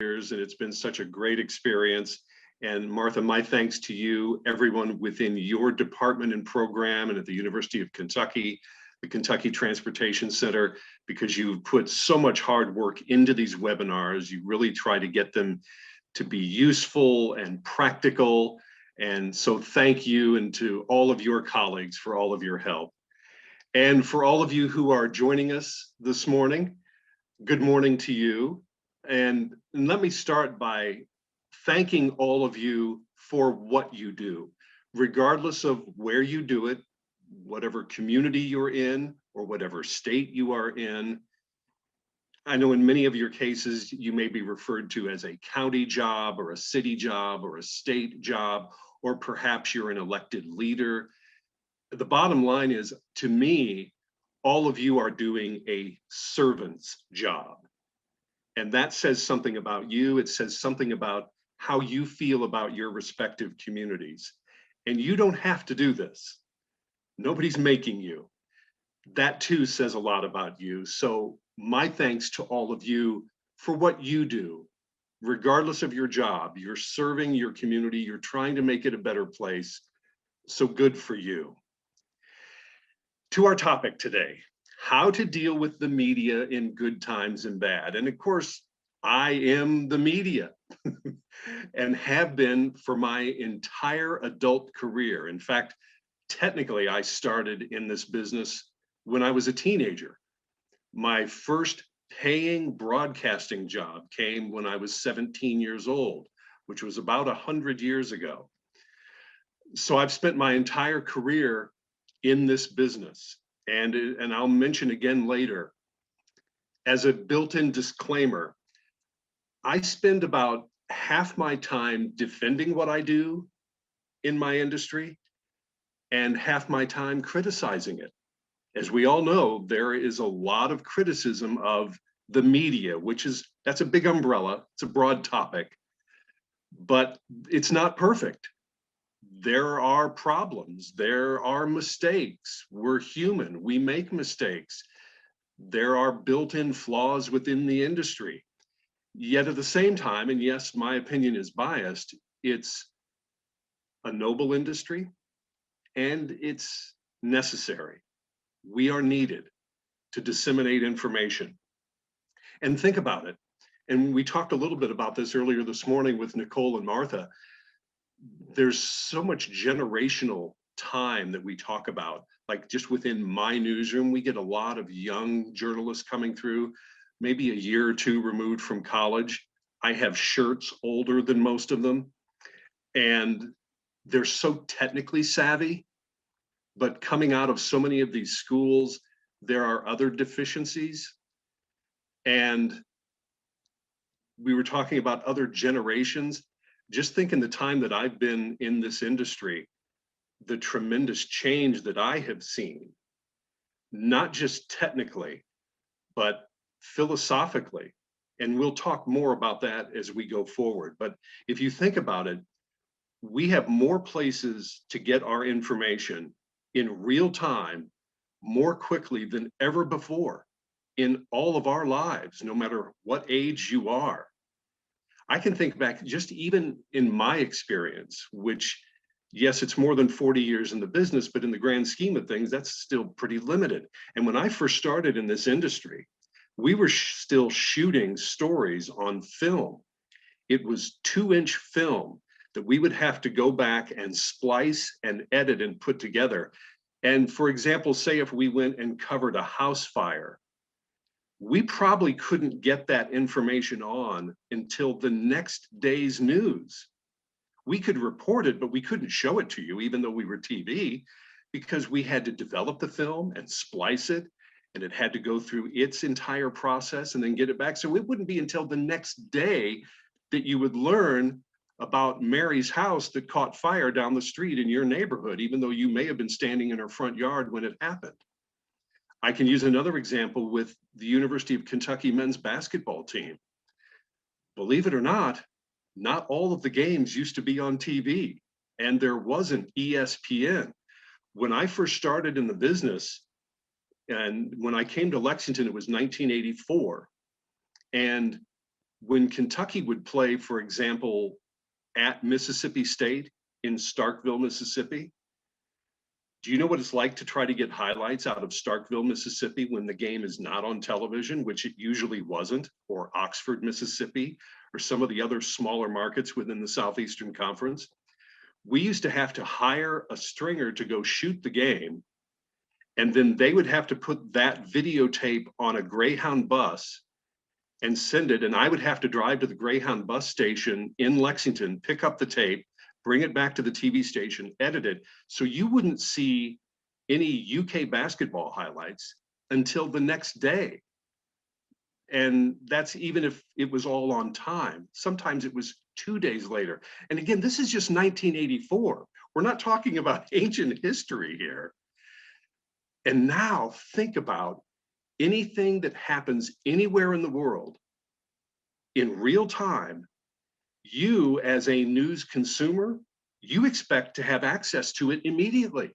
years, and it's been such a great experience. And Martha, my thanks to you, everyone within your department and program and at the University of Kentucky, the Kentucky Transportation Center, because you've put so much hard work into these webinars. You really try to get them to be useful and practical. And so thank you, and to all of your colleagues for all of your help. And for all of you who are joining us this morning, good morning to you. And let me start by thanking all of you for what you do, regardless of where you do it, whatever community you're in, or whatever state you are in. I know in many of your cases, you may be referred to as a county job or a city job or a state job, or perhaps you're an elected leader. The bottom line is, to me, all of you are doing a servant's job. And that says something about you. It says something about how you feel about your respective communities. And you don't have to do this. Nobody's making you. That too says a lot about you. So my thanks to all of you for what you do, regardless of your job. You're serving your community. You're trying to make it a better place. So good for you. To our topic today, how to deal with the media in good times and bad. And of course, I am the media and have been for my entire adult career. In fact, technically, I started in this business when I was a teenager. My first paying broadcasting job came when I was 17 years old, which was about 100 years ago. So I've spent my entire career in this business. And I'll mention again later, as a built-in disclaimer, I spend about half my time defending what I do in my industry and half my time criticizing it. As we all know, there is a lot of criticism of the media, that's a big umbrella, it's a broad topic, but it's not perfect. There are problems, there are mistakes. We're human, we make mistakes. There are built-in flaws within the industry. Yet at the same time, and yes, my opinion is biased, it's a noble industry and it's necessary. We are needed to disseminate information. And think about it. And we talked a little bit about this earlier this morning with Nicole and Martha. There's so much generational time that we talk about, like just within my newsroom, we get a lot of young journalists coming through, maybe a year or two removed from college. I have shirts older than most of them, and they're so technically savvy, but coming out of so many of these schools, there are other deficiencies. And we were talking about other generations. Just think in the time that I've been in this industry, the tremendous change that I have seen, not just technically, but philosophically. And we'll talk more about that as we go forward. But if you think about it, we have more places to get our information in real time, more quickly than ever before in all of our lives, no matter what age you are. I can think back just even in my experience, which, yes, it's more than 40 years in the business, but in the grand scheme of things, that's still pretty limited. And when I first started in this industry, we were still shooting stories on film. It was 2-inch film that we would have to go back and splice and edit and put together. And for example, say if we went and covered a house fire, we probably couldn't get that information on until the next day's news. We could report it, but we couldn't show it to you, even though we were TV, because we had to develop the film and splice it, and it had to go through its entire process and then get it back. So it wouldn't be until the next day that you would learn about Mary's house that caught fire down the street in your neighborhood, even though you may have been standing in her front yard when it happened. I can use another example with the University of Kentucky men's basketball team. Believe it or not all of the games used to be on TV, and there wasn't ESPN. When I first started in the business, and when I came to Lexington, it was 1984. And when Kentucky would play, for example, at Mississippi State in Starkville, Mississippi, do you know what it's like to try to get highlights out of Starkville, Mississippi when the game is not on television, which it usually wasn't, or Oxford, Mississippi, or some of the other smaller markets within the Southeastern Conference? We used to have to hire a stringer to go shoot the game, and then they would have to put that videotape on a Greyhound bus and send it, and I would have to drive to the Greyhound bus station in Lexington, pick up the tape, bring it back to the TV station, edit it, so you wouldn't see any UK basketball highlights until the next day. And that's even if it was all on time. Sometimes it was 2 days later. And again, this is just 1984. We're not talking about ancient history here. And now think about anything that happens anywhere in the world in real time. You as a news consumer, you expect to have access to it immediately.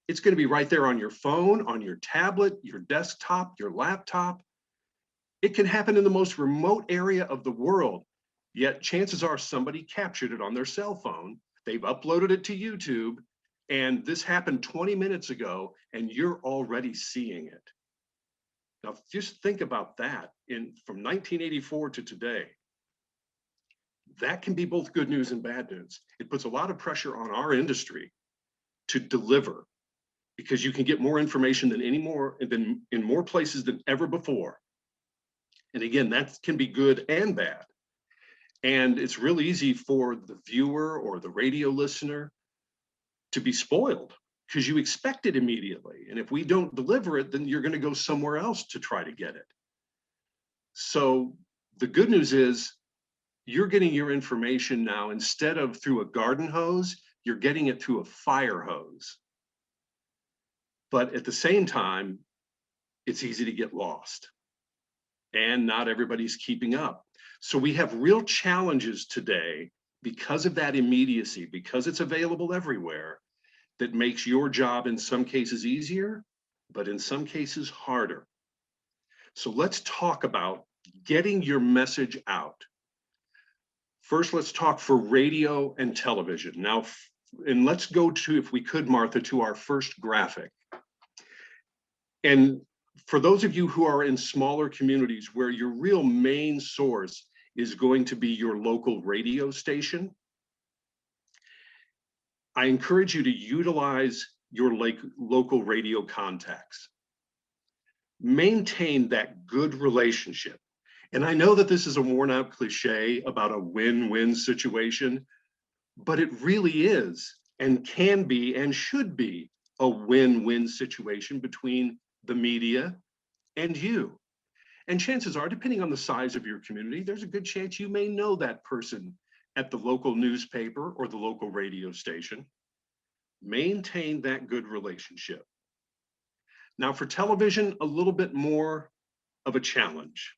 It's going to be right there on your phone, on your tablet, your desktop, your laptop. It can happen in the most remote area of the world, yet chances are somebody captured it on their cell phone. They've uploaded it to YouTube, and this happened 20 minutes ago, and you're already seeing it. Now, just think about that from 1984 to today. That can be both good news and bad news. It puts a lot of pressure on our industry to deliver, because you can get more information than in more places than ever before. And again, that can be good and bad. And it's real easy for the viewer or the radio listener to be spoiled because you expect it immediately. And if we don't deliver it, then you're going to go somewhere else to try to get it. So the good news is you're getting your information now, instead of through a garden hose, you're getting it through a fire hose. But at the same time, it's easy to get lost. And not everybody's keeping up. So we have real challenges today because of that immediacy, because it's available everywhere, that makes your job in some cases easier, but in some cases harder. So let's talk about getting your message out. First, let's talk for radio and television. Now, and let's go to, if we could, Martha, to our first graphic. And for those of you who are in smaller communities where your real main source is going to be your local radio station, I encourage you to utilize your local radio contacts. Maintain that good relationship. And I know that this is a worn out cliche about a win-win situation, but it really is and can be and should be a win-win situation between the media and you. And chances are, depending on the size of your community, there's a good chance you may know that person at the local newspaper or the local radio station. Maintain that good relationship. Now for television, a little bit more of a challenge.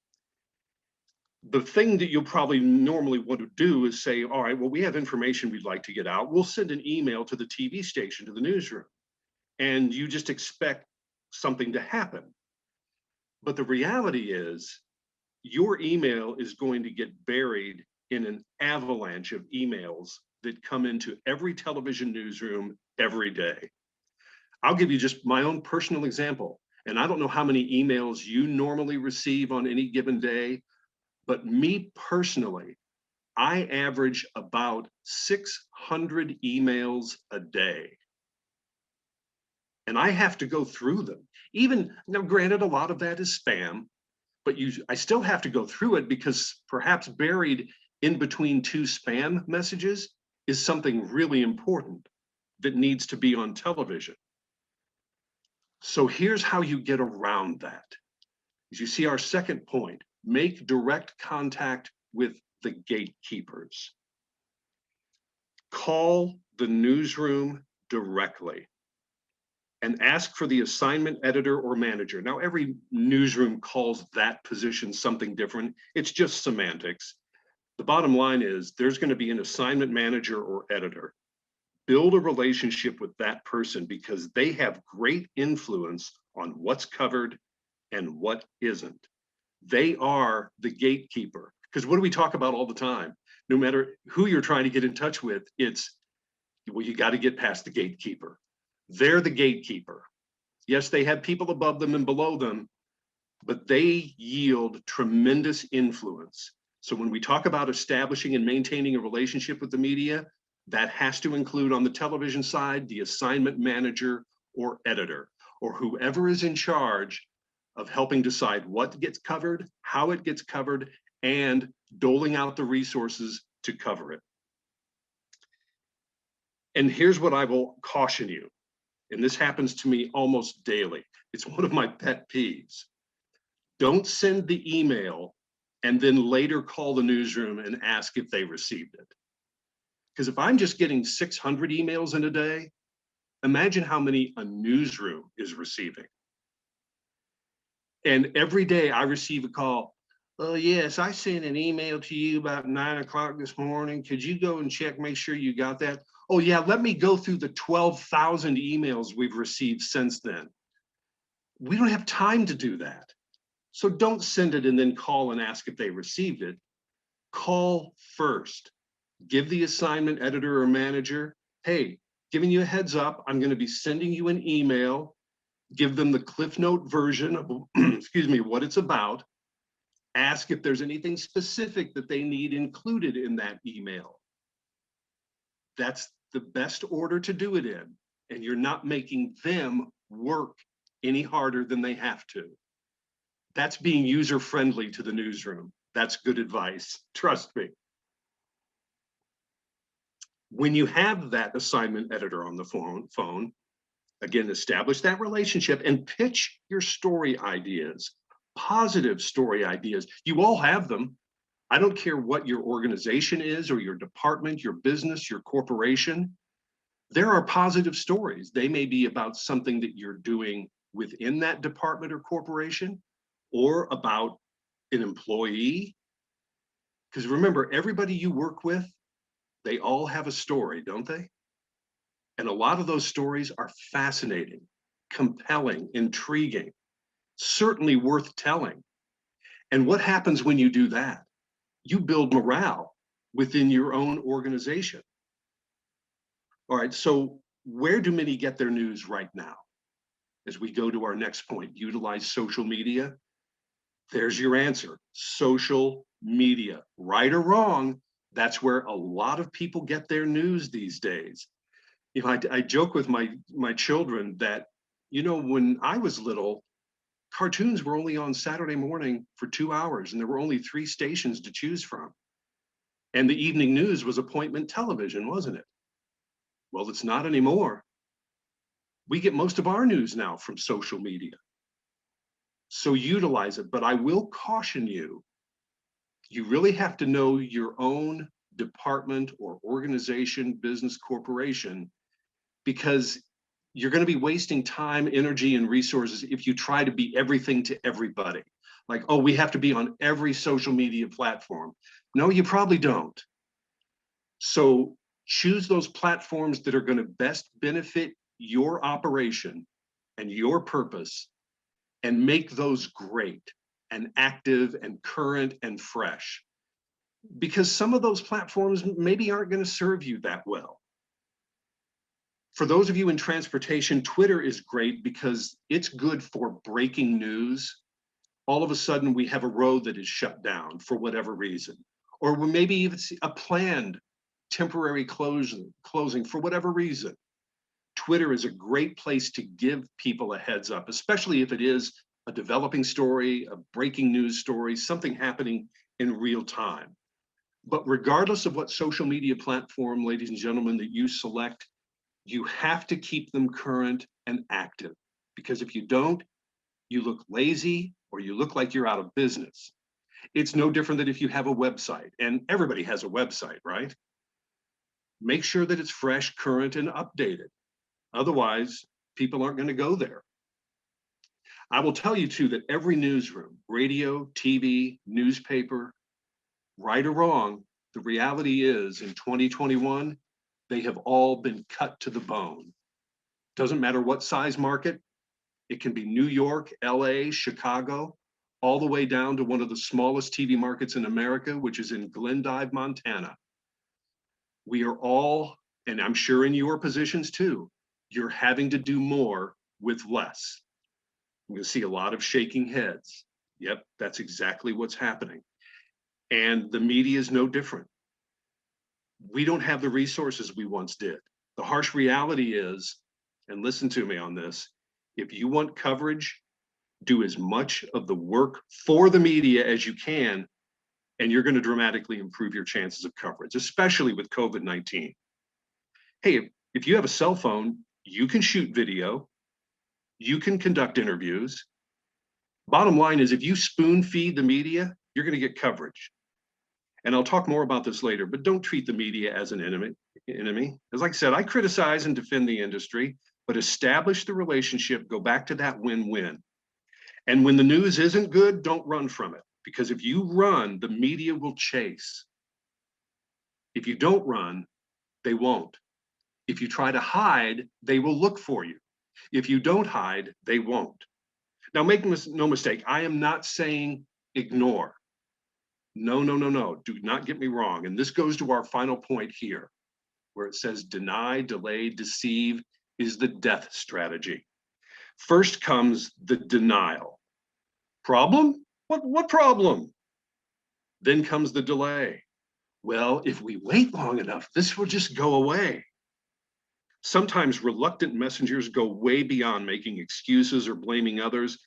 The thing that you'll probably normally want to do is say, all right, well, we have information we'd like to get out. We'll send an email to the TV station, to the newsroom, and you just expect something to happen. But the reality is your email is going to get buried in an avalanche of emails that come into every television newsroom every day. I'll give you just my own personal example. And I don't know how many emails you normally receive on any given day, but me personally, I average about 600 emails a day. And I have to go through them. Even now, granted, a lot of that is spam, but I still have to go through it because perhaps buried in between two spam messages is something really important that needs to be on television. So here's how you get around that. As you see our second point, make direct contact with the gatekeepers. Call the newsroom directly and ask for the assignment editor or manager. Now, every newsroom calls that position something different. It's just semantics. The bottom line is there's going to be an assignment manager or editor. Build a relationship with that person because they have great influence on what's covered and what isn't. They are the gatekeeper. Because what do we talk about all the time? No matter who you're trying to get in touch with, it's, well, you got to get past the gatekeeper. They're the gatekeeper. Yes, they have people above them and below them, but they yield tremendous influence. So when we talk about establishing and maintaining a relationship with the media, that has to include on the television side, the assignment manager or editor, or whoever is in charge of helping decide what gets covered, how it gets covered, and doling out the resources to cover it. And here's what I will caution you, and this happens to me almost daily. It's one of my pet peeves. Don't send the email and then later call the newsroom and ask if they received it. Because if I'm just getting 600 emails in a day, imagine how many a newsroom is receiving. And every day I receive a call. Oh, yes, I sent an email to you about 9 o'clock this morning. Could you go and check, make sure you got that? Oh, yeah, let me go through the 12,000 emails we've received since then. We don't have time to do that. So don't send it and then call and ask if they received it. Call first. Give the assignment editor or manager, hey, giving you a heads up, I'm going to be sending you an email. Give them the Cliff Note version of, excuse me, what it's about. Ask if there's anything specific that they need included in that email. That's the best order to do it in, and you're not making them work any harder than they have to. That's being user-friendly to the newsroom. That's good advice, trust me. When you have that assignment editor on the phone, again, establish that relationship and pitch your story ideas, positive story ideas. You all have them. I don't care what your organization is or your department, your business, your corporation. There are positive stories. They may be about something that you're doing within that department or corporation, or about an employee. Because remember, everybody you work with, they all have a story, don't they? And a lot of those stories are fascinating, compelling, intriguing, certainly worth telling. And what happens when you do that? You build morale within your own organization. All right, so where do many get their news right now? As we go to our next point, utilize social media. There's your answer, social media. Right or wrong, that's where a lot of people get their news these days. You know, I joke with my children that, you know, when I was little, cartoons were only on Saturday morning for 2 hours, and there were only 3 stations to choose from. And the evening news was appointment television, wasn't it? Well, it's not anymore. We get most of our news now from social media. So utilize it, but I will caution you, you really have to know your own department or organization, business, corporation, because you're going to be wasting time, energy, and resources if you try to be everything to everybody. Like, oh, we have to be on every social media platform. No, you probably don't. So choose those platforms that are going to best benefit your operation and your purpose, and make those great and active and current and fresh. Because some of those platforms maybe aren't going to serve you that well. For those of you in transportation, Twitter is great because it's good for breaking news. All of a sudden, we have a road that is shut down for whatever reason, or maybe it's a planned temporary closing for whatever reason. Twitter is a great place to give people a heads up, especially if it is a developing story, a breaking news story, something happening in real time. But regardless of what social media platform, ladies and gentlemen, that you select, you have to keep them current and active, because if you don't, you look lazy or you look like you're out of business. It's no different than if you have a website, and everybody has a website, right? Make sure that it's fresh, current, and updated. Otherwise, people aren't going to go there. I will tell you too that every newsroom, radio, TV, newspaper, right or wrong, the reality is in 2021, they have all been cut to the bone. Doesn't matter what size market. It can be New York, LA, Chicago. all the way down to one of the smallest TV markets in America, which is in Glendive, Montana. We are all, and I'm sure in your positions too, you're having to do more with less. I'm going to see a lot of shaking heads. Yep, that's exactly what's happening. And the media is no different. We don't have the resources we once did. The harsh reality is, and listen to me on this, if you want coverage, do as much of the work for the media as you can, and you're going to dramatically improve your chances of coverage, especially with COVID-19. Hey, if you have a cell phone, you can shoot video, you can conduct interviews. Bottom line is, if you spoon feed the media, you're going to get coverage. And I'll talk more about this later, but don't treat the media as an enemy. As like I said, I criticize and defend the industry, but establish the relationship, go back to that win-win. And when the news isn't good, don't run from it, because if you run, the media will chase. If you don't run, they won't. If you try to hide, they will look for you. If you don't hide, they won't. Now, make no mistake, I am not saying ignore. No. Do not get me wrong. And this goes to our final point here, where it says deny, delay, deceive is the death strategy. First comes the denial. Problem? What problem? Then comes the delay. Well, if we wait long enough, this will just go away. Sometimes reluctant messengers go way beyond making excuses or blaming others,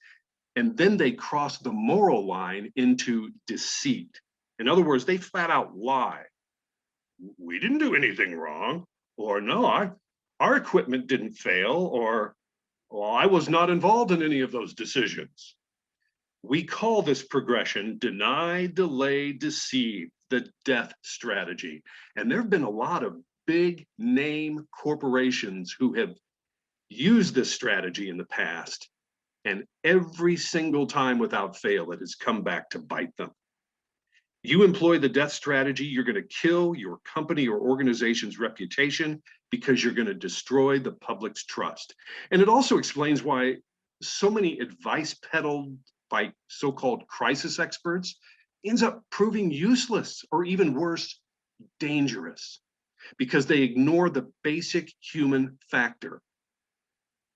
and then they cross the moral line into deceit. In other words, they flat out lie. We didn't do anything wrong, or no, our equipment didn't fail, or well, I was not involved in any of those decisions. We call this progression deny, delay, deceive, the death strategy. And there have been a lot of big name corporations who have used this strategy in the past, and every single time without fail, it has come back to bite them. You employ the death strategy, you're going to kill your company or organization's reputation because you're going to destroy the public's trust. And it also explains why so many advice peddled by so-called crisis experts ends up proving useless, or even worse, dangerous, because they ignore the basic human factor.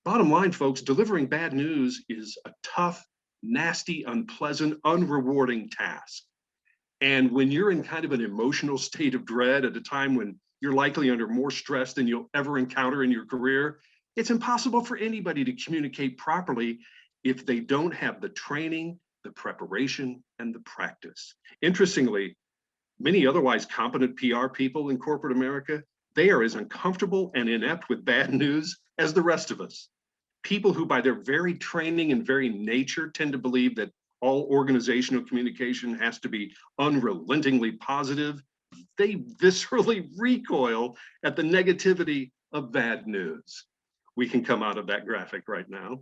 Bottom line, folks, delivering bad news is a tough, nasty, unpleasant, unrewarding task. And when you're in kind of an emotional state of dread at a time when you're likely under more stress than you'll ever encounter in your career, it's impossible for anybody to communicate properly if they don't have the training, the preparation, and the practice. Interestingly, many otherwise competent PR people in corporate America, they are as uncomfortable and inept with bad news as the rest of us. People who by their very training and very nature tend to believe that all organizational communication has to be unrelentingly positive, they viscerally recoil at the negativity of bad news. We can come out of that graphic right now.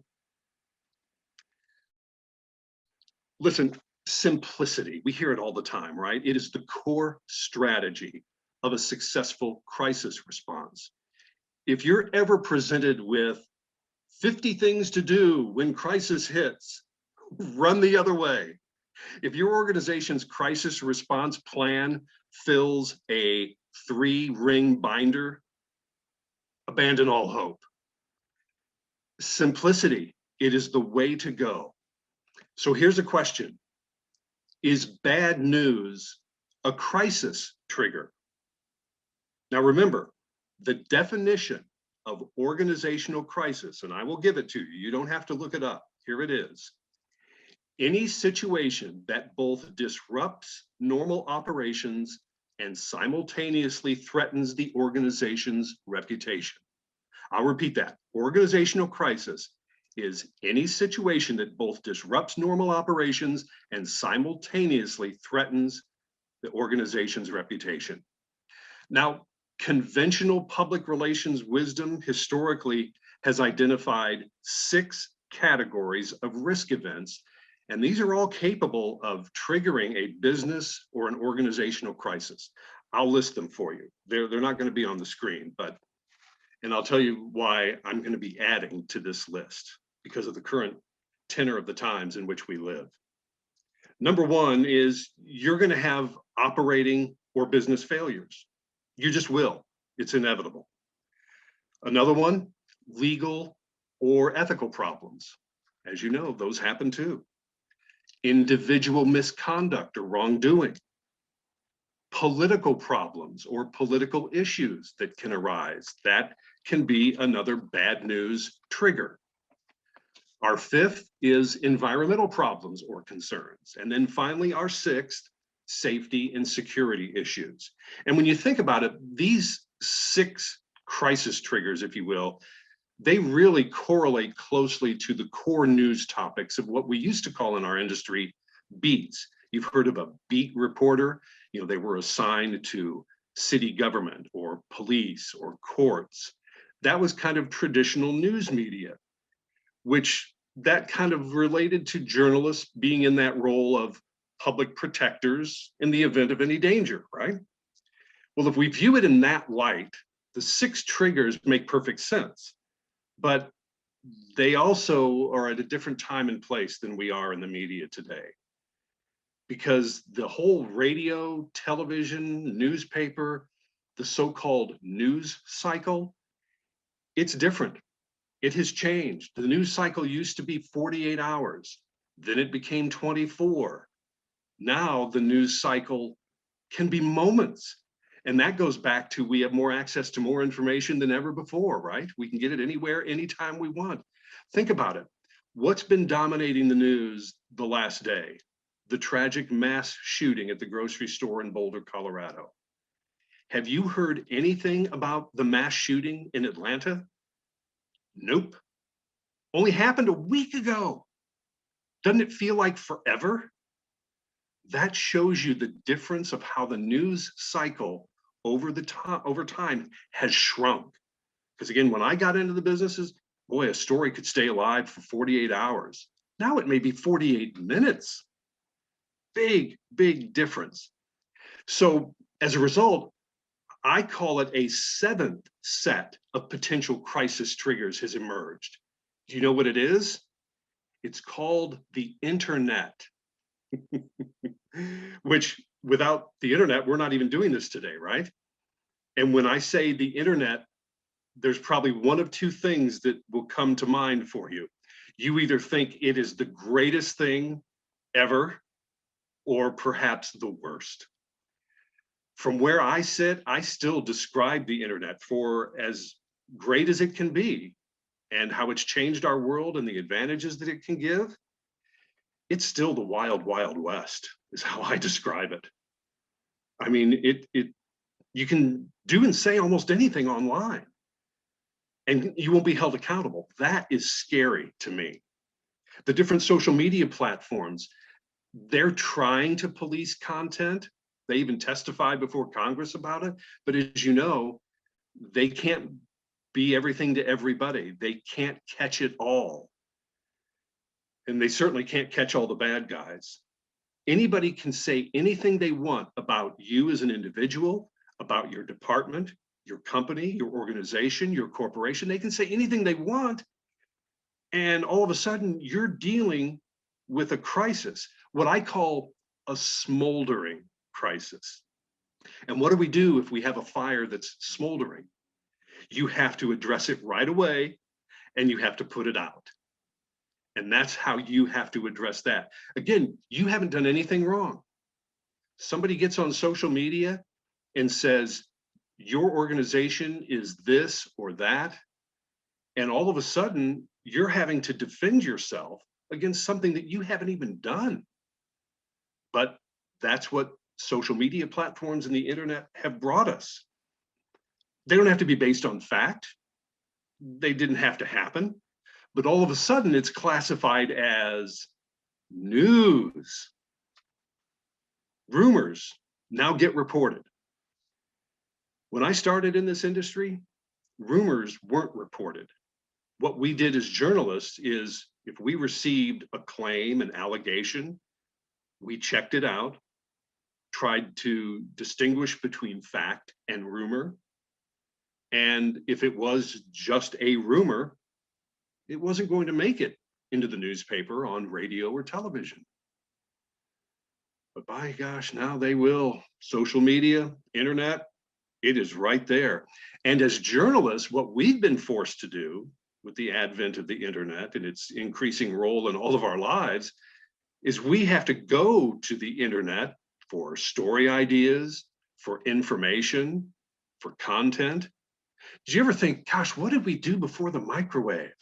Listen, simplicity, we hear it all the time, right? It is the core strategy of a successful crisis response. If you're ever presented with 50 things to do when crisis hits, run the other way. If your organization's crisis response plan fills a 3-ring binder, abandon all hope. Simplicity, it is the way to go. So here's a question. Is bad news a crisis trigger? Now remember, the definition of organizational crisis, and I will give it to you, you don't have to look it up, here it is. Any situation that both disrupts normal operations and simultaneously threatens the organization's reputation. I'll repeat that. Organizational crisis is any situation that both disrupts normal operations and simultaneously threatens the organization's reputation. Now, conventional public relations wisdom historically has identified 6 categories of risk events, and these are all capable of triggering a business or an organizational crisis. I'll list them for you. They're not going to be on the screen, and I'll tell you why I'm going to be adding to this list because of the current tenor of the times in which we live. Number one is you're going to have operating or business failures. You just will. It's inevitable. Another one, legal or ethical problems. As you know, those happen too. Individual misconduct or wrongdoing. Political problems or political issues that can arise. That can be another bad news trigger. Our fifth is environmental problems or concerns. And then finally, our sixth, safety and security issues. And when you think about it, these 6 crisis triggers, if you will, they really correlate closely to the core news topics of what we used to call in our industry beats. You've heard of a beat reporter. You know, they were assigned to city government or police or courts. That was kind of traditional news media, which that kind of related to journalists being in that role of public protectors in the event of any danger, right? Well, if we view it in that light, the 6 triggers make perfect sense, but they also are at a different time and place than we are in the media today. Because the whole radio, television, newspaper, the so-called news cycle, it's different. It has changed. The news cycle used to be 48 hours, then it became 24. Now the news cycle can be moments. And that goes back to we have more access to more information than ever before, right? We can get it anywhere, anytime we want. Think about it. What's been dominating the news the last day? The tragic mass shooting at the grocery store in Boulder, Colorado. Have you heard anything about the mass shooting in Atlanta? Nope. Only happened a week ago. Doesn't it feel like forever? That shows you the difference of how the news cycle over time has shrunk. Because again, when I got into the businesses, boy, a story could stay alive for 48 hours. Now it may be 48 minutes. Big, big difference. So as a result, I call it a 7th set of potential crisis triggers has emerged. Do you know what it is? It's called the internet. Which without the internet, we're not even doing this today, right? And when I say the internet, there's probably one of 2 things that will come to mind for you. You either think it is the greatest thing ever, or perhaps the worst. From where I sit, I still describe the internet for as great as it can be and how it's changed our world and the advantages that it can give. It's still the wild, wild west is how I describe it. I mean, you can do and say almost anything online and you won't be held accountable. That is scary to me. The different social media platforms, they're trying to police content. They even testified before Congress about it. But as you know, they can't be everything to everybody. They can't catch it all. And they certainly can't catch all the bad guys. Anybody can say anything they want about you as an individual, about your department, your company, your organization, your corporation. They can say anything they want. And all of a sudden, you're dealing with a crisis, what I call a smoldering crisis. And what do we do if we have a fire that's smoldering? You have to address it right away, and you have to put it out. And that's how you have to address that. Again, you haven't done anything wrong. Somebody gets on social media and says, your organization is this or that. And all of a sudden, you're having to defend yourself against something that you haven't even done. But that's what social media platforms and the internet have brought us. They don't have to be based on fact. They didn't have to happen. But all of a sudden, it's classified as news. Rumors now get reported. When I started in this industry, rumors weren't reported. What we did as journalists is if we received a claim, an allegation, we checked it out, tried to distinguish between fact and rumor. And if it was just a rumor, it wasn't going to make it into the newspaper, on radio or television. But by gosh, now they will. Social media, internet, it is right there. And as journalists, what we've been forced to do with the advent of the internet and its increasing role in all of our lives is we have to go to the internet for story ideas, for information, for content. Did you ever think, gosh, what did we do before the microwave?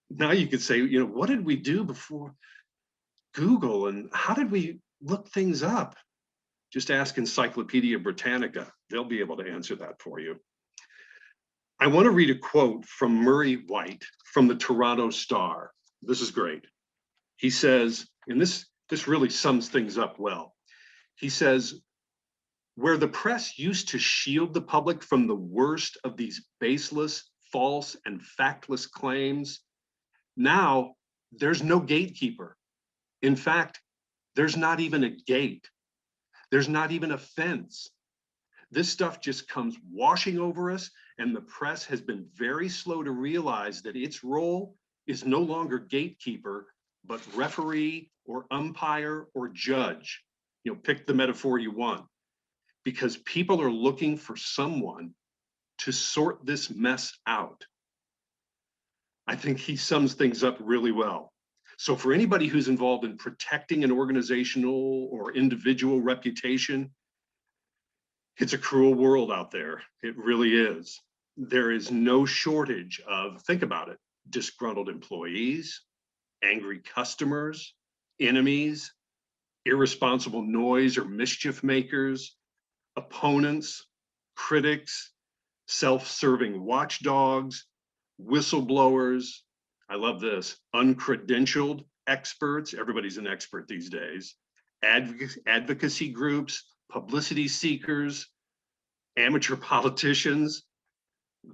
Now you could say, what did we do before Google and how did we look things up? Just ask Encyclopedia Britannica. They'll be able to answer that for you. I want to read a quote from Murray White from the Toronto Star. This is great. He says, and this really sums things up well. He says, where the press used to shield the public from the worst of these baseless, false, and factless claims, now there's no gatekeeper. In fact, there's not even a gate. There's not even a fence. This stuff just comes washing over us, and the press has been very slow to realize that its role is no longer gatekeeper, but referee or umpire or judge. Pick the metaphor you want, because people are looking for someone to sort this mess out. I think he sums things up really well. So for anybody who's involved in protecting an organizational or individual reputation, it's a cruel world out there. It really is. There is no shortage of, think about it, disgruntled employees, angry customers, enemies, irresponsible noise or mischief makers, opponents, critics, self-serving watchdogs, whistleblowers. I love this, uncredentialed experts. Everybody's an expert these days. Advocacy groups, publicity seekers, amateur politicians.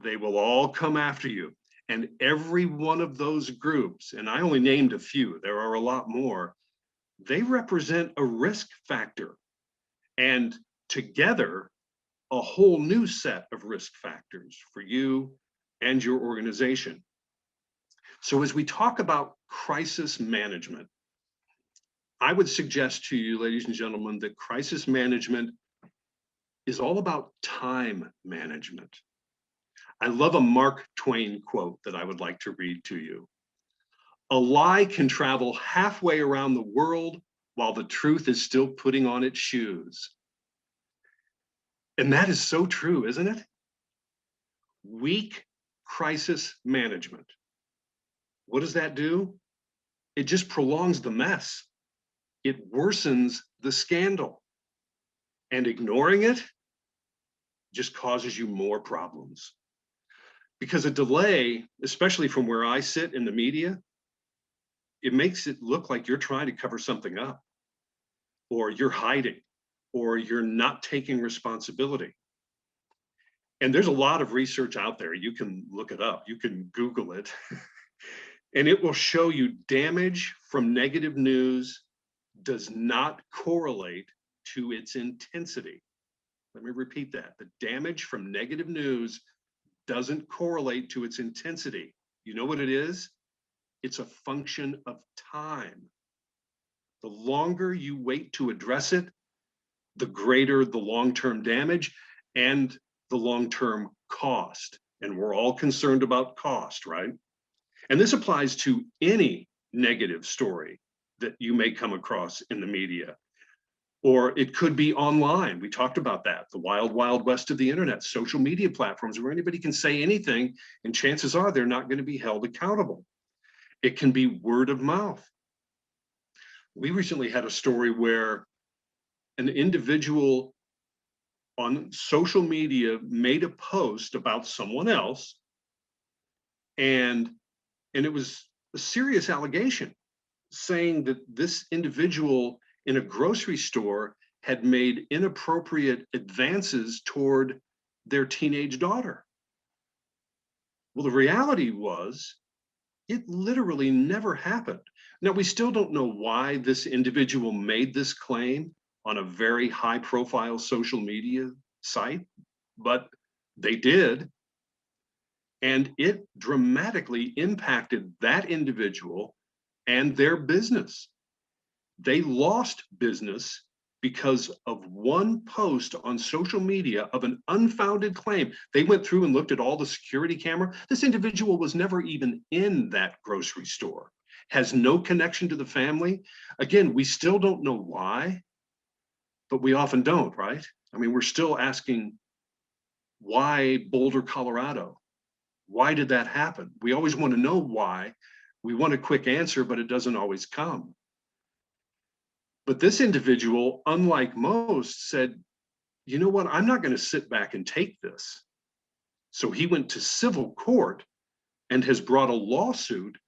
They will all come after you. And every one of those groups, and I only named a few, there are a lot more, they represent a risk factor. And together, a whole new set of risk factors for you and your organization. So as we talk about crisis management, I would suggest to you, ladies and gentlemen, that crisis management is all about time management. I love a Mark Twain quote that I would like to read to you. A lie can travel halfway around the world while the truth is still putting on its shoes. And that is so true, isn't it? Weak crisis management. What does that do? It just prolongs the mess. It worsens the scandal. And ignoring it just causes you more problems. Because a delay, especially from where I sit in the media, it makes it look like you're trying to cover something up, or you're hiding, or you're not taking responsibility. And there's a lot of research out there. You can look it up. You can Google it. And it will show you damage from negative news does not correlate to its intensity. Let me repeat that. The damage from negative news doesn't correlate to its intensity. You know what it is? It's a function of time. The longer you wait to address it, the greater the long-term damage and the long-term cost. And we're all concerned about cost, right? And this applies to any negative story that you may come across in the media. Or it could be online. We talked about that, the wild, wild west of the internet, social media platforms where anybody can say anything, and chances are they're not going to be held accountable. It can be word of mouth. We recently had a story where an individual on social media made a post about someone else, and it was a serious allegation saying that this individual in a grocery store had made inappropriate advances toward their teenage daughter. Well, the reality was it literally never happened. Now, we still don't know why this individual made this claim on a very high profile social media site, but they did. And it dramatically impacted that individual and their business. They lost business because of one post on social media of an unfounded claim. They went through and looked at all the security camera. This individual was never even in that grocery store, has no connection to the family. Again, we still don't know why, but we often don't, right? I mean, we're still asking, why Boulder, Colorado? Why did that happen? We always want to know why. We want a quick answer, but it doesn't always come. But this individual, unlike most, said, you know what, I'm not going to sit back and take this. So he went to civil court and has brought a lawsuit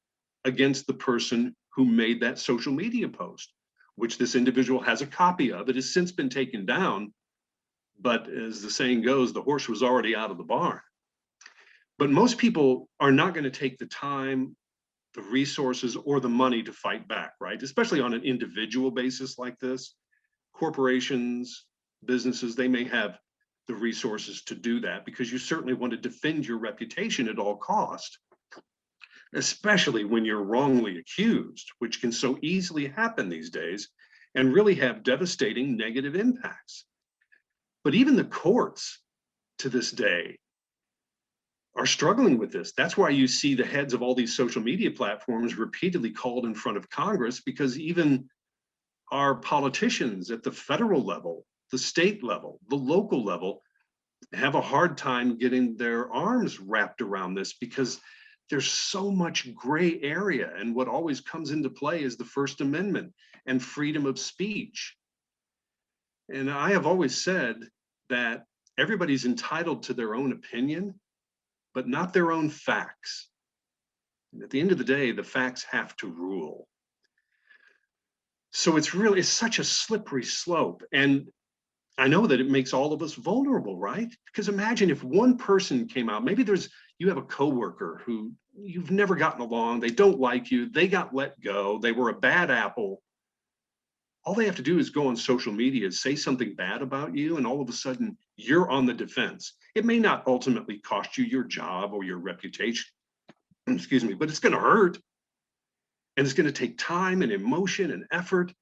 against the person who made that social media post, which this individual has a copy of. It has since been taken down, but as the saying goes, the horse was already out of the barn. But most people are not going to take the time, the resources, or the money to fight back, right? Especially on an individual basis like this. Corporations, businesses, they may have the resources to do that because you certainly want to defend your reputation at all cost, especially when you're wrongly accused, which can so easily happen these days and really have devastating negative impacts. But even the courts to this day are struggling with this. That's why you see the heads of all these social media platforms repeatedly called in front of Congress, because even our politicians at the federal level, the state level, the local level, have a hard time getting their arms wrapped around this because there's so much gray area. And what always comes into play is the First Amendment and freedom of speech. And I have always said that everybody's entitled to their own opinion, but not their own facts. And at the end of the day, the facts have to rule. So it's such a slippery slope. And I know that it makes all of us vulnerable, right? Because imagine if one person came out, maybe you have a coworker who you've never gotten along, they don't like you, they got let go, they were a bad apple. All they have to do is go on social media, say something bad about you, and all of a sudden you're on the defense. It may not ultimately cost you your job or your reputation, excuse me, but it's going to hurt. And it's going to take time and emotion and effort.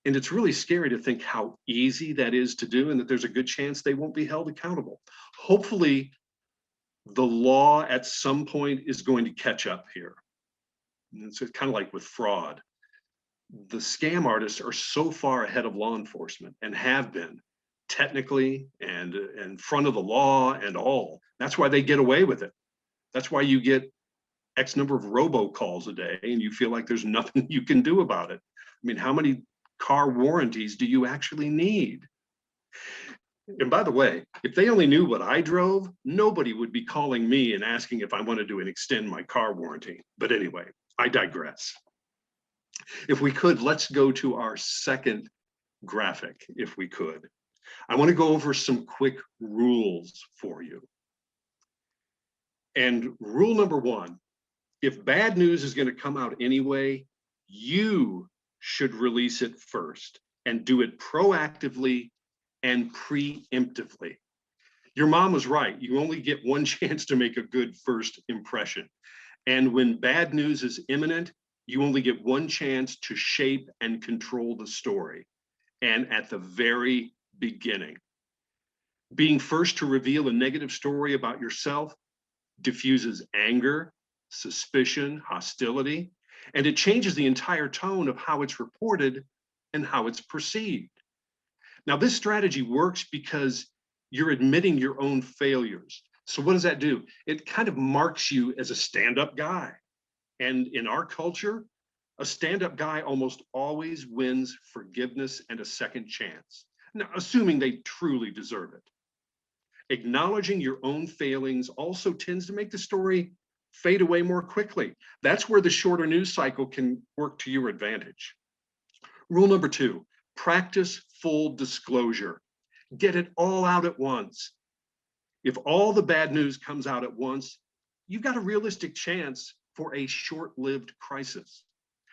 And it's really scary to think how easy that is to do and that there's a good chance they won't be held accountable. Hopefully, the law at some point is going to catch up here. And it's kind of like with fraud. The scam artists are so far ahead of law enforcement and have been technically and in front of the law and all. That's why they get away with it. That's why you get X number of robocalls a day and you feel like there's nothing you can do about it. I mean, how many car warranties do you actually need? And by the way, if they only knew what I drove, nobody would be calling me and asking if I wanted to extend my car warranty. But anyway, I digress. If we could, let's go to our second graphic, if we could. I want to go over some quick rules for you. And rule number one, if bad news is going to come out anyway, you should release it first and do it proactively and preemptively. Your mom was right. You only get one chance to make a good first impression. And when bad news is imminent, you only get one chance to shape and control the story. And at the very beginning, being first to reveal a negative story about yourself diffuses anger, suspicion, hostility, and it changes the entire tone of how it's reported and how it's perceived. Now, this strategy works because you're admitting your own failures. So what does that do? It kind of marks you as a stand-up guy. And in our culture, a stand-up guy almost always wins forgiveness and a second chance. Now, assuming they truly deserve it. Acknowledging your own failings also tends to make the story fade away more quickly. That's where the shorter news cycle can work to your advantage. Rule number two, practice full disclosure. Get it all out at once. If all the bad news comes out at once, you've got a realistic chance for a short-lived crisis.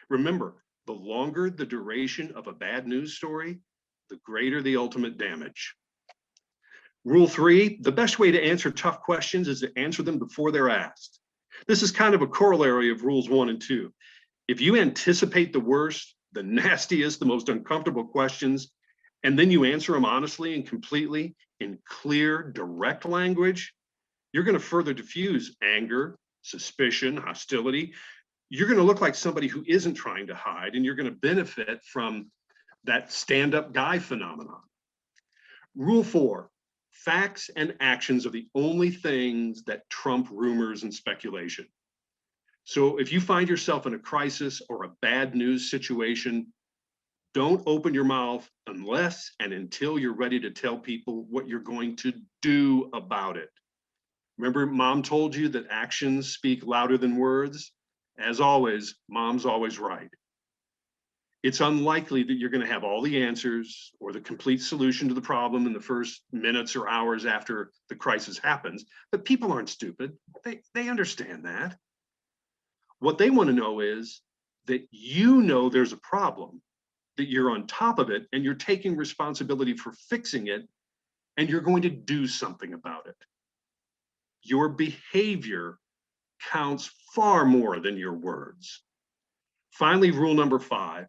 Remember, the longer the duration of a bad news story, the greater the ultimate damage. Rule three, the best way to answer tough questions is to answer them before they're asked. This is kind of a corollary of rules 1 and 2. If you anticipate the worst, the nastiest, the most uncomfortable questions, and then you answer them honestly and completely in clear, direct language, you're going to further diffuse anger, suspicion, hostility. You're going to look like somebody who isn't trying to hide, and you're going to benefit from that stand-up guy phenomenon. Rule 4, facts and actions are the only things that trump rumors and speculation. So if you find yourself in a crisis or a bad news situation, don't open your mouth unless and until you're ready to tell people what you're going to do about it. Remember, mom told you that actions speak louder than words? As always, mom's always right. It's unlikely that you're going to have all the answers or the complete solution to the problem in the first minutes or hours after the crisis happens, but people aren't stupid. They understand that. What they want to know is that you know there's a problem, that you're on top of it, and you're taking responsibility for fixing it, and you're going to do something about it. Your behavior counts far more than your words. Finally, rule number 5,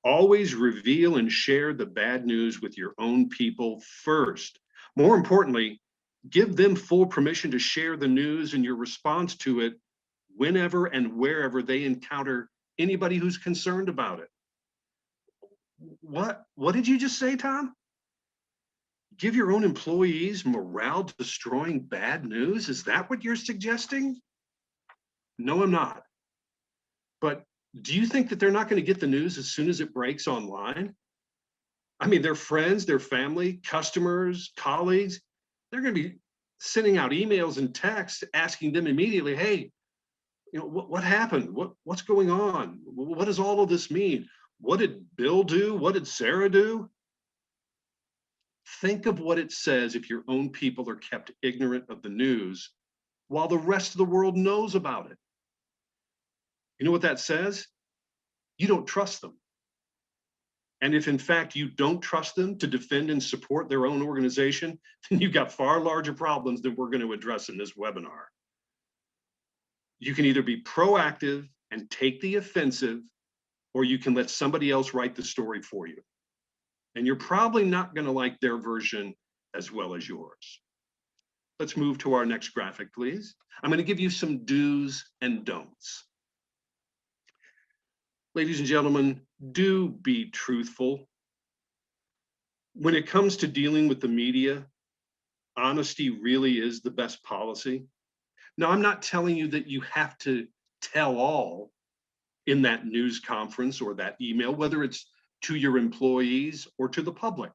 always reveal and share the bad news with your own people first. More importantly, give them full permission to share the news and your response to it whenever and wherever they encounter anybody who's concerned about it. What did you just say, Tom? Give your own employees morale destroying bad news? Is that what you're suggesting? No, I'm not. But do you think that they're not going to get the news as soon as it breaks online? I mean, their friends, their family, customers, colleagues, they're going to be sending out emails and texts asking them immediately, hey, what happened? What's going on? What does all of this mean? What did Bill do? What did Sarah do? Think of what it says if your own people are kept ignorant of the news while the rest of the world knows about it. You know what that says? You don't trust them. And if in fact you don't trust them to defend and support their own organization, then you've got far larger problems than we're going to address in this webinar. You can either be proactive and take the offensive, or you can let somebody else write the story for you. And you're probably not going to like their version as well as yours. Let's move to our next graphic, please. I'm going to give you some do's and don'ts. Ladies and gentlemen, do be truthful. When it comes to dealing with the media, honesty really is the best policy. Now, I'm not telling you that you have to tell all in that news conference or that email, whether it's to your employees or to the public.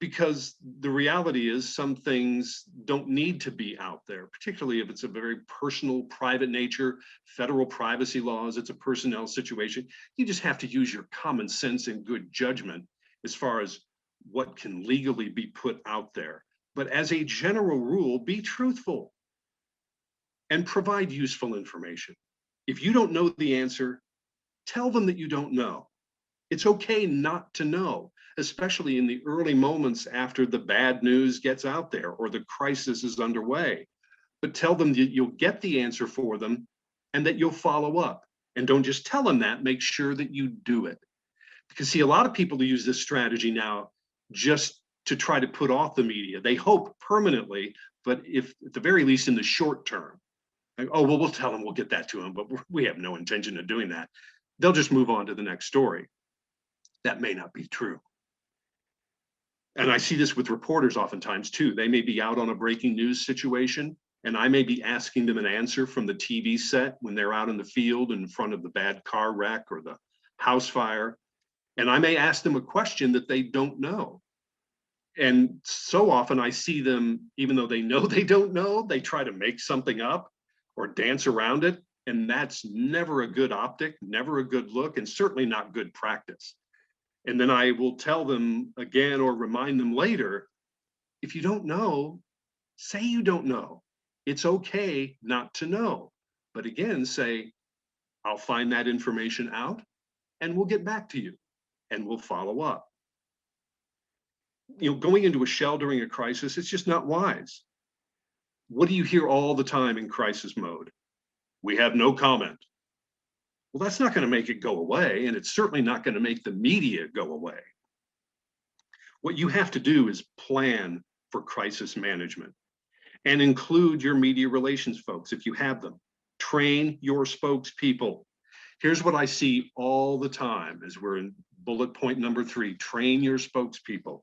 Because the reality is some things don't need to be out there, particularly if it's a very personal, private nature, federal privacy laws, it's a personnel situation. You just have to use your common sense and good judgment as far as what can legally be put out there. But as a general rule, be truthful and provide useful information. If you don't know the answer, tell them that you don't know. It's okay not to know, especially in the early moments after the bad news gets out there or the crisis is underway. But tell them that you'll get the answer for them and that you'll follow up. And don't just tell them that, make sure that you do it. Because see, a lot of people use this strategy now just to try to put off the media. They hope permanently, but if at the very least in the short term, like, oh, well, we'll tell them, we'll get that to them, but we have no intention of doing that. They'll just move on to the next story. That may not be true. And I see this with reporters oftentimes too. They may be out on a breaking news situation, and I may be asking them an answer from the TV set when they're out in the field in front of the bad car wreck or the house fire. And I may ask them a question that they don't know. And so often I see them, even though they know they don't know, they try to make something up or dance around it. And that's never a good optic, never a good look, and certainly not good practice. And then I will tell them again or remind them later, if you don't know, say you don't know. It's okay not to know. But again, say, I'll find that information out and we'll get back to you and we'll follow up. Going into a shell during a crisis, it's just not wise. What do you hear all the time in crisis mode? We have no comment. Well, that's not going to make it go away, and it's certainly not going to make the media go away. What you have to do is plan for crisis management and include your media relations folks if you have them. Train your spokespeople. Here's what I see all the time as we're in bullet point number 3, train your spokespeople.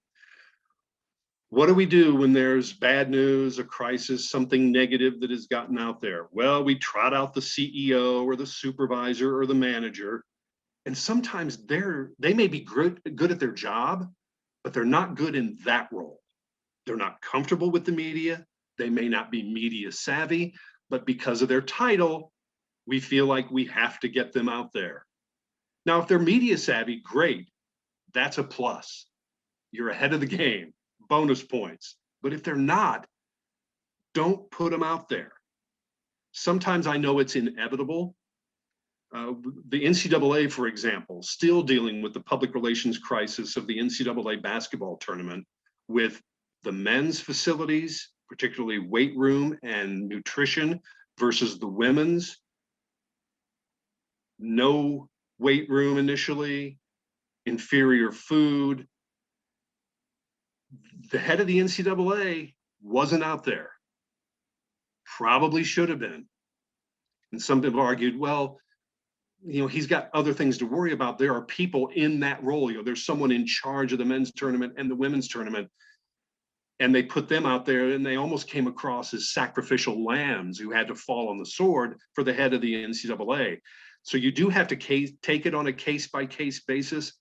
What do we do when there's bad news, a crisis, something negative that has gotten out there? Well, we trot out the CEO or the supervisor or the manager, and sometimes they may be good at their job, but they're not good in that role. They're not comfortable with the media. They may not be media savvy, but because of their title, we feel like we have to get them out there. Now, if they're media savvy, great. That's a plus. You're ahead of the game, bonus points. But if they're not, don't put them out there. Sometimes I know it's inevitable. The NCAA, for example, still dealing with the public relations crisis of the NCAA basketball tournament with the men's facilities, particularly weight room and nutrition, versus the women's. No weight room initially, inferior food. The head of the NCAA wasn't out there. Probably should have been. And some people argued, well, he's got other things to worry about. There are people in that role. There's someone in charge of the men's tournament and the women's tournament. And they put them out there, and they almost came across as sacrificial lambs who had to fall on the sword for the head of the NCAA. So you do have to take it on a case-by-case basis.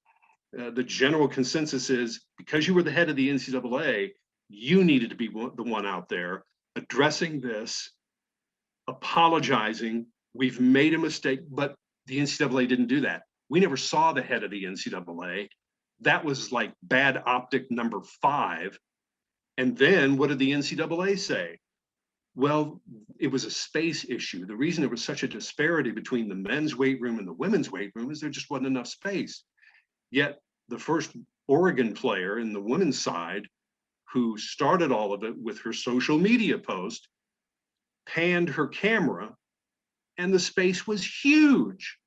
The general consensus is, because you were the head of the NCAA, you needed to be the one out there addressing this, apologizing. We've made a mistake, but the NCAA didn't do that. We never saw the head of the NCAA. That was like bad optic number 5. And then what did the NCAA say? Well, it was a space issue. The reason there was such a disparity between the men's weight room and the women's weight room is there just wasn't enough space. Yet the first Oregon player in the women's side, who started all of it with her social media post, panned her camera, and the space was huge,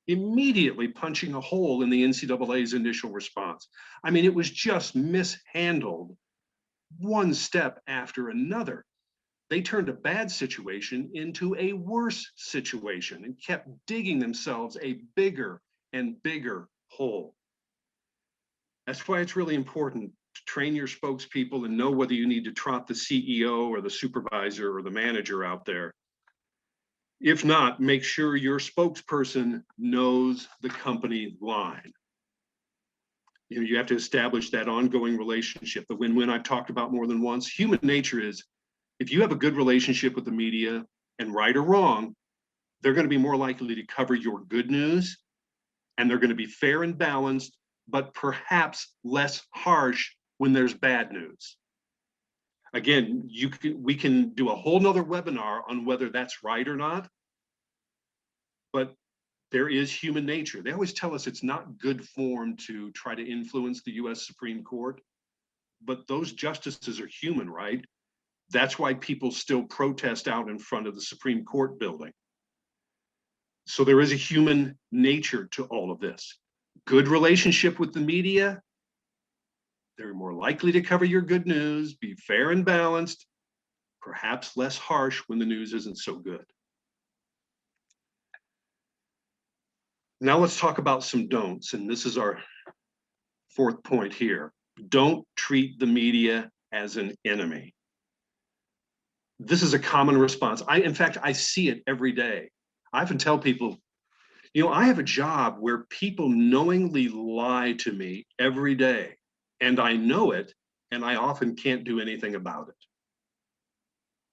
immediately punching a hole in the NCAA's initial response. I mean, it was just mishandled one step after another. They turned a bad situation into a worse situation and kept digging themselves a bigger and bigger hole. That's why it's really important to train your spokespeople and know whether you need to trot the CEO or the supervisor or the manager out there. If not, make sure your spokesperson knows the company line. You have to establish that ongoing relationship, the win-win I've talked about more than once. Human nature is, if you have a good relationship with the media, and right or wrong, they're going to be more likely to cover your good news, and they're going to be fair and balanced, but perhaps less harsh when there's bad news. Again, we can do a whole nother webinar on whether that's right or not, but there is human nature. They always tell us it's not good form to try to influence the US Supreme Court, but those justices are human, right? That's why people still protest out in front of the Supreme Court building. So there is a human nature to all of this. Good relationship with the media, they're more likely to cover your good news, be fair and balanced, perhaps less harsh when the news isn't so good. Now let's talk about some don'ts, and this is our 4th point here. Don't treat the media as an enemy. This is a common response. In fact, I see it every day. I often tell people, I have a job where people knowingly lie to me every day, and I know it, and I often can't do anything about it.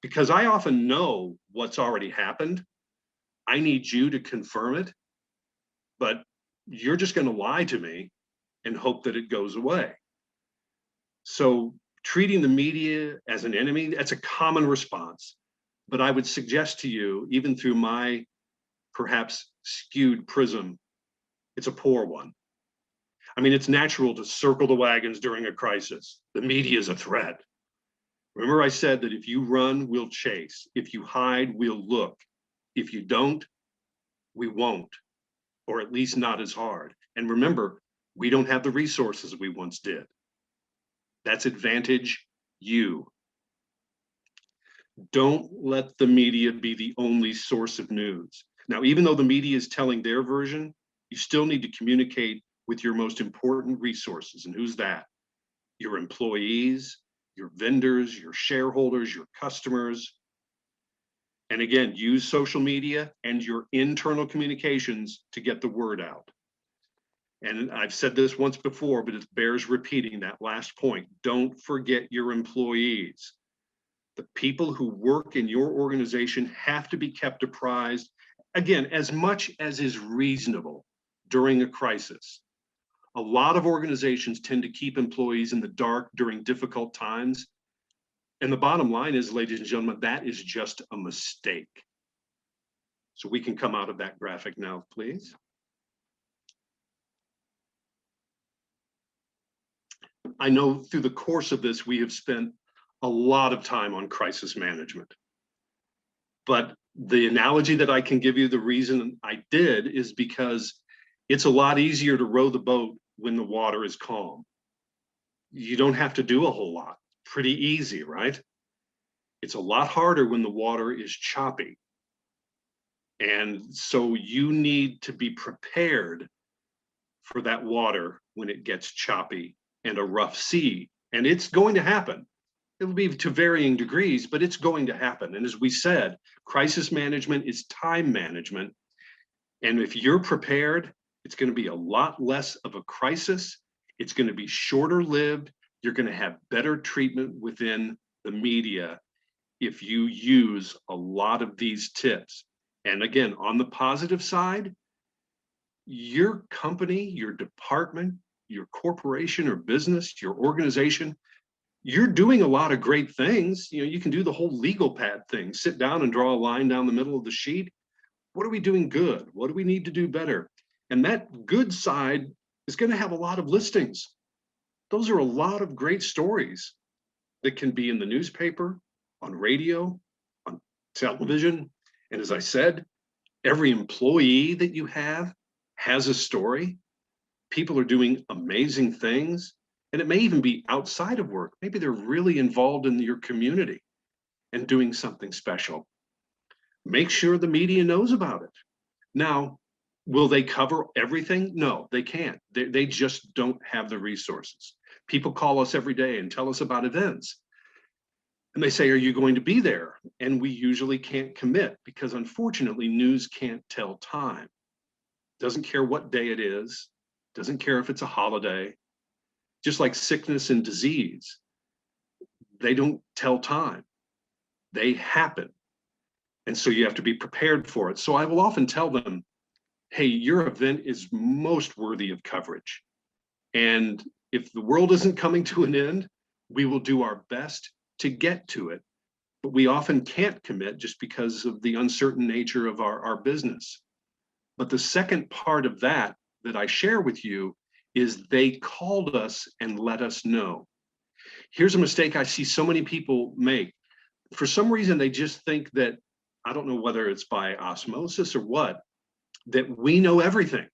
Because I often know what's already happened. I need you to confirm it, but you're just going to lie to me and hope that it goes away. So treating the media as an enemy, that's a common response. But I would suggest to you, even through my perhaps skewed prism, it's a poor one. I mean, it's natural to circle the wagons during a crisis. The media is a threat. Remember I said that if you run, we'll chase. If you hide, we'll look. If you don't, we won't. or at least not as hard. And remember, we don't have the resources we once did. That's advantage you. Don't let the media be the only source of news. Now, even though the media is telling their version, you still need to communicate with your most important resources. And who's that? Your employees, your vendors, your shareholders, your customers. And again, use social media and your internal communications to get the word out. And I've said this once before, but it bears repeating that last point. Don't forget your employees. The people who work in your organization have to be kept apprised, again, as much as is reasonable during a crisis. A lot of organizations tend to keep employees in the dark during difficult times. And the bottom line is, ladies and gentlemen, that is just a mistake. So we can come out of that graphic now, please. I know through the course of this, we have spent a lot of time on crisis management. But the analogy that I can give you, the reason I did, is because it's a lot easier to row the boat when the water is calm. You don't have to do a whole lot. Pretty easy, right? It's a lot harder when the water is choppy. And so you need to be prepared for that water when it gets choppy and a rough sea. And it's going to happen. It'll be to varying degrees, but it's going to happen. And as we said, crisis management is time management. And if you're prepared, it's going to be a lot less of a crisis. It's going to be shorter lived. You're going to have better treatment within the media if you use a lot of these tips. And again, on the positive side, your company, your department, your corporation or business, your organization, you're doing a lot of great things. You know, you can do the whole legal pad thing, sit down and draw a line down the middle of the sheet. What are we doing good? What do we need to do better? And that good side is going to have a lot of listings. Those are a lot of great stories that can be in the newspaper, on radio, on television. And as I said, every employee that you have has a story. People are doing amazing things. And it may even be outside of work. Maybe they're really involved in your community and doing something special. Make sure the media knows about it. Now, will they cover everything? No, they can't. They just don't have the resources. People call us every day and tell us about events. And they say, are you going to be there? And we usually can't commit because unfortunately, news can't tell time. Doesn't care what day it is. Doesn't care if it's a holiday. Just like sickness and disease, they don't tell time. They happen. And so you have to be prepared for it. So I will often tell them, hey, your event is most worthy of coverage. And if the world isn't coming to an end, we will do our best to get to it. But we often can't commit just because of the uncertain nature of our business. But the second part of that I share with you is they called us and let us know. Here's a mistake I see so many people make. For some reason, they just think that, I don't know whether it's by osmosis or what, that we know everything.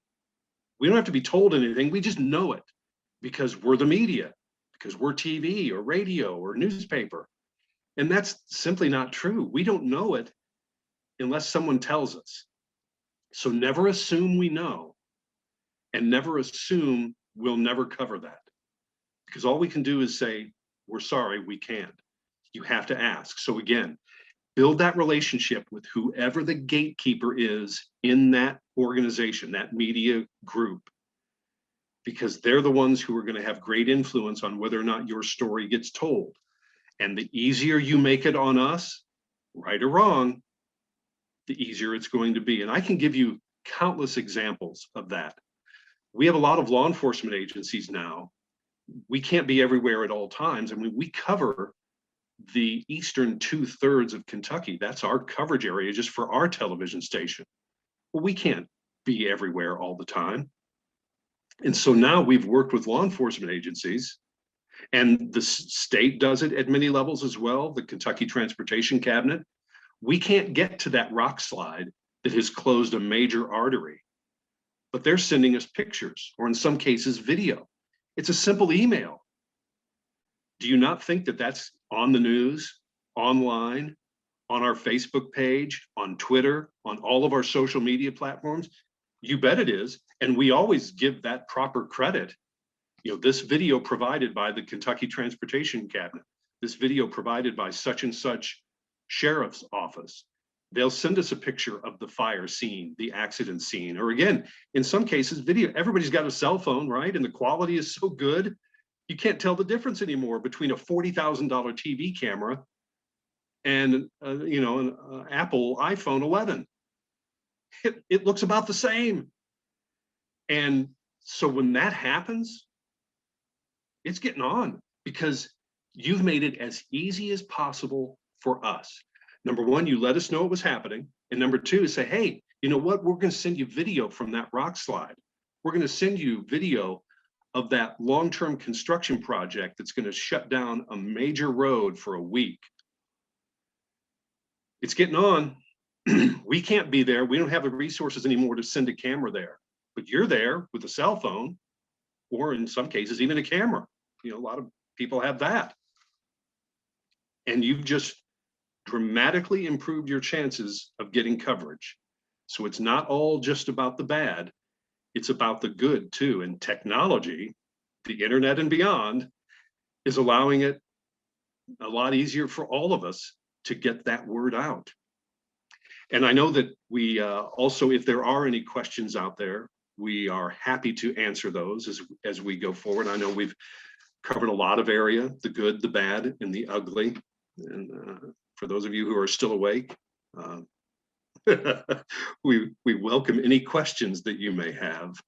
We don't have to be told anything. We just know it because we're the media, because we're TV or radio or newspaper. And that's simply not true. We don't know it unless someone tells us. So never assume we know, and never assume we'll never cover that. Because all we can do is say, we're sorry, we can't. You have to ask. So again, build that relationship with whoever the gatekeeper is in that organization, that media group, because they're the ones who are going to have great influence on whether or not your story gets told. And the easier you make it on us, right or wrong, the easier it's going to be. And I can give you countless examples of that. We have a lot of law enforcement agencies now. We can't be everywhere at all times. I mean, we cover the eastern 2/3 of Kentucky. That's our coverage area just for our television station. Well, we can't be everywhere all the time. And so now we've worked with law enforcement agencies, and the state does it at many levels as well, the Kentucky Transportation Cabinet. We can't get to that rock slide that has closed a major artery. but they're sending us pictures, or in some cases, video. It's a simple email. Do you not think that that's on the news, online, on our Facebook page, on Twitter, on all of our social media platforms? You bet it is. And we always give that proper credit. You know, this video provided by the Kentucky Transportation Cabinet, this video provided by such and such sheriff's office. They'll send us a picture of the fire scene, the accident scene, or again, in some cases, video. Everybody's got a cell phone, right? And the quality is so good, you can't tell the difference anymore between a $40,000 TV camera and you know, an Apple iPhone 11. It looks about the same. And so when that happens, it's getting on, because you've made it as easy as possible for us. Number one, you let us know it was happening. And number two, say, hey, you know what? We're going to send you video from that rock slide. We're going to send you video of that long-term construction project that's going to shut down a major road for a week. It's getting on. We can't be there. We don't have the resources anymore to send a camera there, but you're there with a cell phone, or in some cases, even a camera. You know, a lot of people have that. And you've just dramatically improved your chances of getting coverage. So it's not all just about the bad, it's about the good too. And technology, the internet and beyond, is allowing it a lot easier for all of us to get that word out. And I know that we also, if there are any questions out there, we are happy to answer those as we go forward. I know we've covered a lot of area, the good, the bad, and the ugly. And for those of you who are still awake, we welcome any questions that you may have.